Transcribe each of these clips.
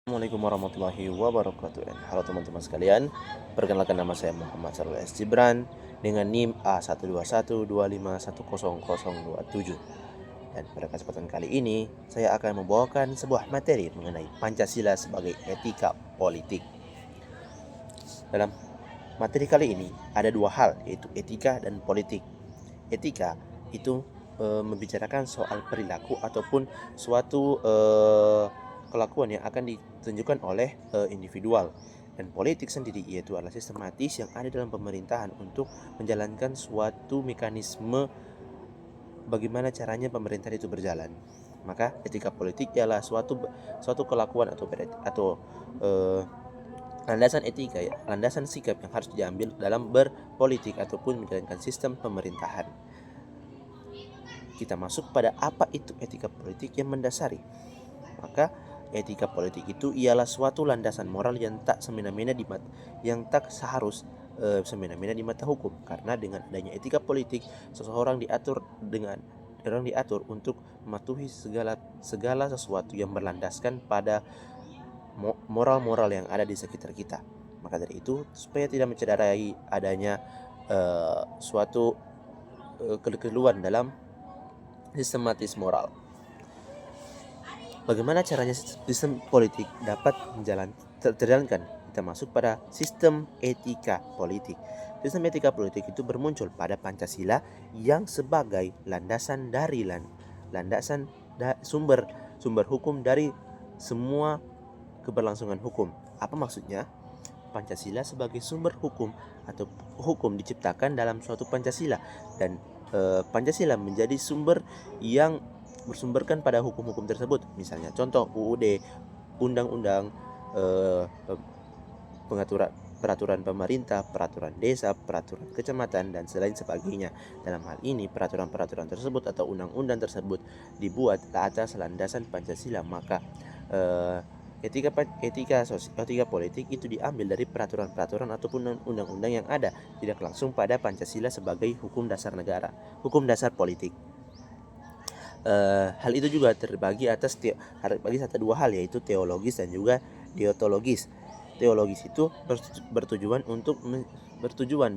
Assalamualaikum warahmatullahi wabarakatuh. Halo teman-teman sekalian, perkenalkan nama saya Muhammad Sarul S. Gibran dengan NIM A12125100027. Dan pada kesempatan kali ini, saya akan membawakan sebuah materi mengenai Pancasila sebagai etika politik. Dalam materi kali ini ada dua hal, yaitu etika dan politik. Etika itu membicarakan soal perilaku ataupun suatu kelakuan yang akan ditunjukkan oleh individual, dan politik sendiri yaitu adalah sistematis yang ada dalam pemerintahan untuk menjalankan suatu mekanisme bagaimana caranya pemerintahan itu berjalan. Maka etika politik ialah suatu kelakuan atau landasan etika, ya, landasan sikap yang harus diambil dalam berpolitik ataupun menjalankan sistem pemerintahan. Kita masuk pada apa itu etika politik yang mendasari. Maka etika politik itu ialah suatu landasan moral yang tak semena-mena semena-mena di mata hukum. Karena dengan adanya etika politik, seseorang diatur untuk mematuhi segala sesuatu yang berlandaskan pada moral-moral yang ada di sekitar kita. Maka dari itu, supaya tidak mencederai adanya suatu kekeliruan dalam sistematis moral. Bagaimana caranya sistem politik dapat terjalankan? Kita masuk pada sistem etika politik. Sistem etika politik itu bermuncul pada Pancasila yang sebagai landasan sumber hukum dari semua keberlangsungan hukum. Apa maksudnya? Pancasila sebagai sumber hukum atau hukum diciptakan dalam suatu Pancasila, dan Pancasila menjadi sumber yang bersumberkan pada hukum-hukum tersebut. Misalnya contoh UUD, undang-undang, peraturan pemerintah, peraturan desa, peraturan kecamatan, dan selain sebagainya. Dalam hal ini peraturan-peraturan tersebut atau undang-undang tersebut dibuat atas landasan Pancasila. Maka etika politik itu diambil dari peraturan-peraturan ataupun undang-undang yang ada, tidak langsung pada Pancasila sebagai hukum dasar negara, hukum dasar politik. Hal itu juga terbagi atas dua hal, yaitu teologis dan juga deontologis. Teologis itu bertujuan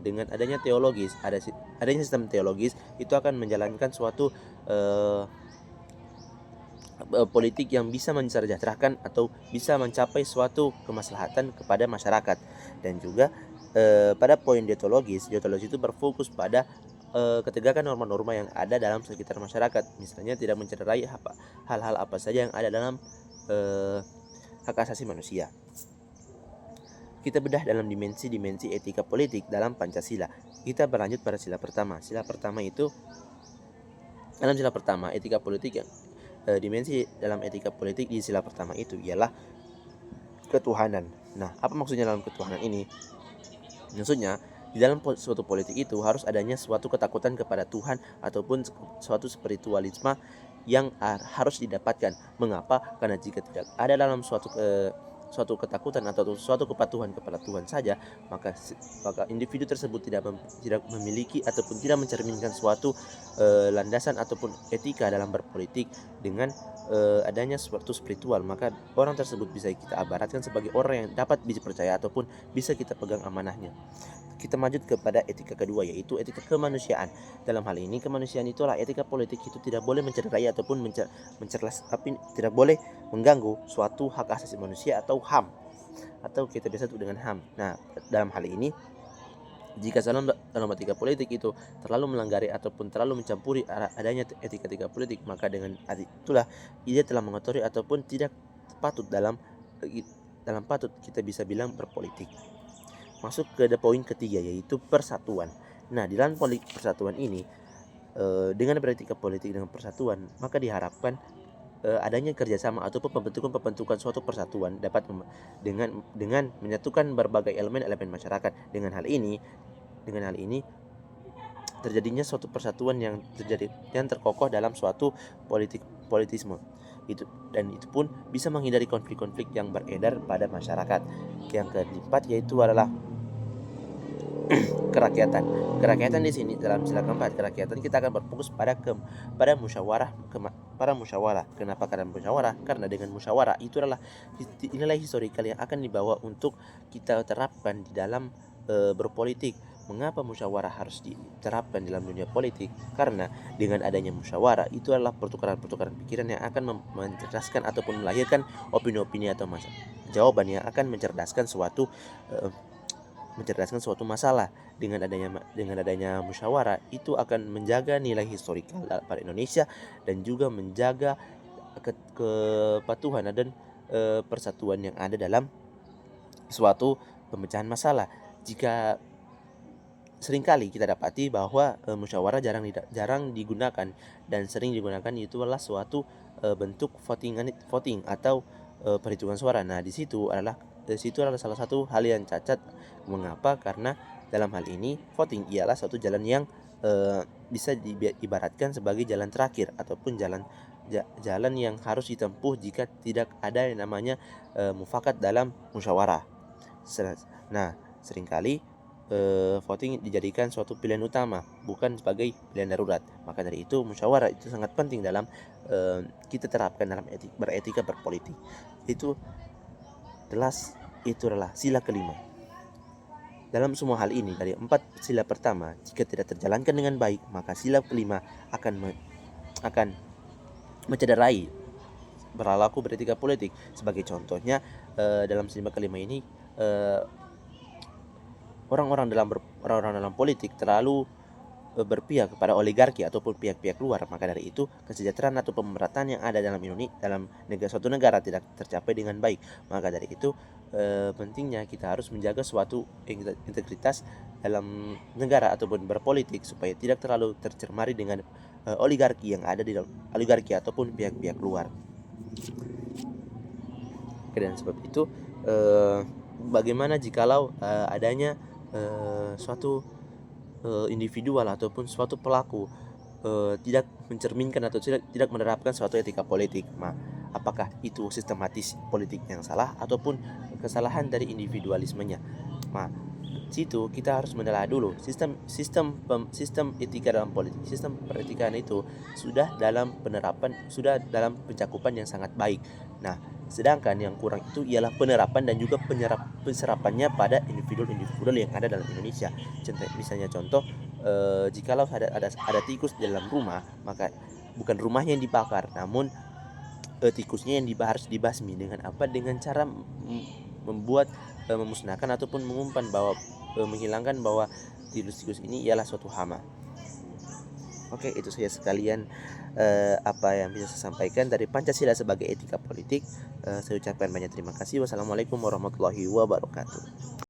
dengan adanya teologis, adanya sistem teologis itu akan menjalankan suatu politik yang bisa mensejahterakan atau bisa mencapai suatu kemaslahatan kepada masyarakat. Dan juga pada poin deontologis itu berfokus pada ketegakan norma-norma yang ada dalam sekitar masyarakat. Misalnya tidak mencederai hal-hal apa saja yang ada dalam hak asasi manusia. Kita bedah dalam dimensi-dimensi etika politik dalam Pancasila. Kita berlanjut pada sila pertama. Dalam sila pertama etika politik yang dimensi dalam etika politik di sila pertama itu ialah ketuhanan. Nah, apa maksudnya dalam ketuhanan ini? Maksudnya di dalam suatu politik itu harus adanya suatu ketakutan kepada Tuhan ataupun suatu spiritualisme yang harus didapatkan. Mengapa? Karena jika tidak ada dalam suatu ketakutan atau suatu kepatuhan kepada Tuhan saja, maka individu tersebut tidak memiliki ataupun tidak mencerminkan suatu landasan ataupun etika dalam berpolitik. Dengan adanya suatu spiritual, maka orang tersebut bisa kita ibaratkan sebagai orang yang dapat dipercaya ataupun bisa kita pegang amanahnya. Kita maju kepada etika kedua, yaitu etika kemanusiaan. Dalam hal ini kemanusiaan itulah etika politik itu tidak boleh mencederai ataupun tidak boleh mengganggu suatu hak asasi manusia atau HAM, atau kita biasa sebut dengan HAM. Nah, dalam hal ini jika dalam etika politik itu terlalu melanggar ataupun terlalu mencampuri adanya etika politik, maka dengan itulah ia telah mengotori ataupun tidak patut dalam patut kita bisa bilang berpolitik. Masuk ke poin ketiga, yaitu persatuan. Nah, di dalam persatuan ini dengan beretika politik dengan persatuan, maka diharapkan adanya kerjasama ataupun pembentukan suatu persatuan dapat dengan menyatukan berbagai elemen-elemen masyarakat. Dengan hal ini terjadinya suatu persatuan yang terkokoh dalam suatu politisme. Itu pun bisa menghindari konflik-konflik yang beredar pada masyarakat. Yang keempat yaitu adalah kerakyatan. Kerakyatan di sini dalam sila keempat kerakyatan kita akan berfokus pada musyawarah para musyawarah. Kenapa karena musyawarah? Karena dengan musyawarah itu adalah nilai historikal yang akan dibawa untuk kita terapkan di dalam berpolitik. Mengapa musyawarah harus diterapkan dalam dunia politik? Karena dengan adanya musyawarah itu adalah pertukaran-pertukaran pikiran yang akan mencerdaskan ataupun melahirkan opini-opini atau jawaban yang akan mencerdaskan suatu masalah. Dengan adanya musyawarah itu akan menjaga nilai historikal pada Indonesia dan juga menjaga kepatuhan dan persatuan yang ada dalam suatu pemecahan masalah. Jika seringkali kita dapati bahwa musyawarah jarang digunakan dan sering digunakan itu adalah suatu bentuk voting atau perhitungan suara. Nah, di situ adalah salah satu hal yang cacat. Mengapa? Karena dalam hal ini voting ialah suatu jalan yang bisa diibaratkan sebagai jalan terakhir ataupun jalan yang harus ditempuh jika tidak ada yang namanya mufakat dalam musyawarah. Nah, seringkali voting dijadikan suatu pilihan utama, bukan sebagai pilihan darurat. Maka dari itu musyawarah itu sangat penting dalam kita terapkan dalam beretika berpolitik. Itu adalah sila kelima. Dalam semua hal ini, dari 4 sila pertama, jika tidak terjalankan dengan baik, maka sila kelima akan mencederai berlaku beretika politik. Sebagai contohnya, dalam sila kelima ini orang-orang dalam politik terlalu berpihak kepada oligarki ataupun pihak-pihak luar. Maka dari itu kesejahteraan atau pemerataan yang ada dalam suatu negara tidak tercapai dengan baik. Maka dari itu pentingnya kita harus menjaga suatu integritas dalam negara ataupun berpolitik supaya tidak terlalu tercemari dengan oligarki yang ada di dalam oligarki ataupun pihak-pihak luar. Dan sebab itu bagaimana jikalau adanya suatu individual ataupun suatu pelaku tidak mencerminkan atau tidak menerapkan suatu etika politik. Apakah itu sistematis politik yang salah ataupun kesalahan dari individualismenya? Situ kita harus menelaah dulu sistem etika dalam politik. Sistem peretikaan itu sudah dalam pencakupan yang sangat baik. Nah, sedangkan yang kurang itu ialah penerapan dan juga penserapannya pada individu yang ada dalam Indonesia. Misalnya contoh, jikalau ada tikus di dalam rumah, maka bukan rumahnya yang dibakar, namun tikusnya yang harus dibasmi. Dengan apa? Dengan cara memusnahkan ataupun menghilangkan bahwa tikus ini ialah suatu hama. Oke, itu saja sekalian apa yang bisa saya sampaikan dari Pancasila sebagai etika politik. Saya ucapkan banyak terima kasih. Wassalamualaikum warahmatullahi wabarakatuh.